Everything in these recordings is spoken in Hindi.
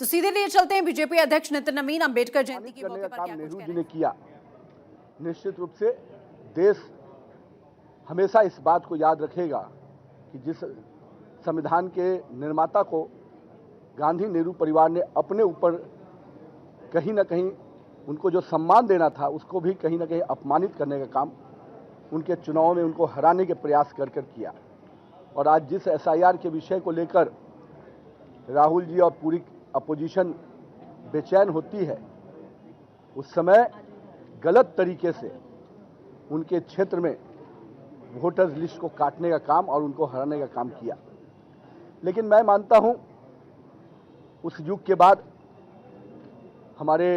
तो सीधे लिए चलते हैं बीजेपी अध्यक्ष नितिन नवीन अंबेडकर जयंती के करने मौके का पर काम क्या कुछ नेहरू कह जी रहे ने हैं। किया। निश्चित रूप से देश हमेशा इस बात को याद रखेगा कि जिस संविधान के निर्माता को गांधी नेहरू परिवार ने अपने ऊपर कहीं ना कहीं उनको जो सम्मान देना था उसको भी कहीं ना कहीं अपमानित करने का काम उनके चुनाव में उनको हराने के प्रयास कर किया। और आज जिस एसआईआर के विषय को लेकर राहुल जी और पूरी अपोजिशन बेचैन होती है, उस समय गलत तरीके से उनके क्षेत्र में वोटर्स लिस्ट को काटने का काम और उनको हराने का काम किया। लेकिन मैं मानता हूं उस युग के बाद हमारे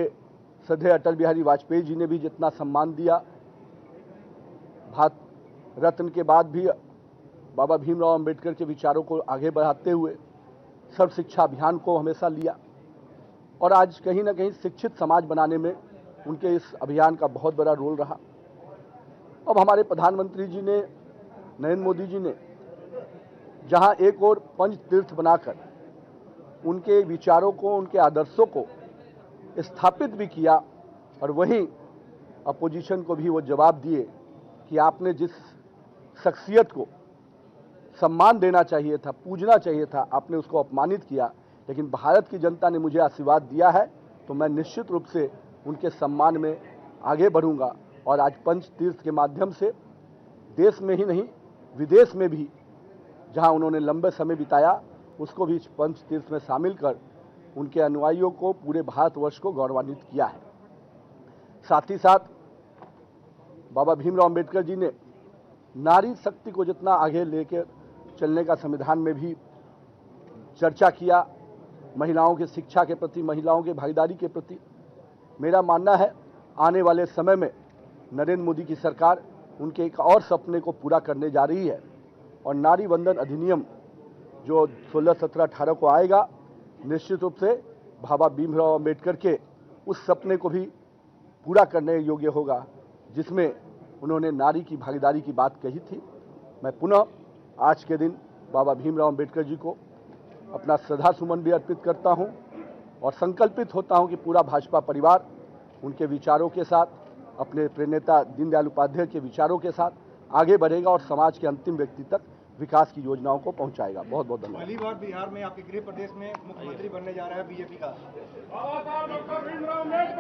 श्रद्धेय अटल बिहारी वाजपेयी जी ने भी जितना सम्मान दिया, भारत रत्न के बाद भी बाबा भीमराव अंबेडकर के विचारों को आगे बढ़ाते हुए सर्व शिक्षा अभियान को हमेशा लिया और आज कहीं ना कहीं शिक्षित समाज बनाने में उनके इस अभियान का बहुत बड़ा रोल रहा। अब हमारे प्रधानमंत्री जी ने, नरेंद्र मोदी जी ने, जहां एक और पंच तीर्थ बनाकर उनके विचारों को, उनके आदर्शों को स्थापित भी किया और वहीं अपोजिशन को भी वो जवाब दिए कि आपने जिस शख्सियत को सम्मान देना चाहिए था, पूजना चाहिए था, आपने उसको अपमानित किया। लेकिन भारत की जनता ने मुझे आशीर्वाद दिया है तो मैं निश्चित रूप से उनके सम्मान में आगे बढ़ूंगा और आज पंच तीर्थ के माध्यम से देश में ही नहीं विदेश में भी जहां उन्होंने लंबे समय बिताया उसको भी पंच तीर्थ में शामिल कर उनके अनुयायियों को, पूरे भारतवर्ष को गौरवान्वित किया है। साथ ही साथ बाबा भीमराव अंबेडकर जी ने नारी शक्ति को जितना आगे लेकर चलने का संविधान में भी चर्चा किया, महिलाओं की शिक्षा के प्रति, महिलाओं की भागीदारी के प्रति मेरा मानना है आने वाले समय में नरेंद्र मोदी की सरकार उनके एक और सपने को पूरा करने जा रही है और नारी वंदन अधिनियम जो 16, 17, 18 को आएगा, निश्चित रूप से बाबा भीमराव अंबेडकर के उस सपने को भी पूरा करने योग्य होगा जिसमें उन्होंने नारी की भागीदारी की बात कही थी। मैं पुनः आज के दिन बाबा भीमराव अंबेडकर जी को अपना श्रद्धा सुमन भी अर्पित करता हूं और संकल्पित होता हूं कि पूरा भाजपा परिवार उनके विचारों के साथ, अपने प्रेरणेता दीनदयाल उपाध्याय के विचारों के साथ आगे बढ़ेगा और समाज के अंतिम व्यक्ति तक विकास की योजनाओं को पहुंचाएगा। बहुत बहुत धन्यवाद। पहली बार बिहार में आपके गृह प्रदेश में मुख्यमंत्री बनने जा रहा है बीजेपी का। बाबा डॉक्टर भीमराव अम्बेडकर।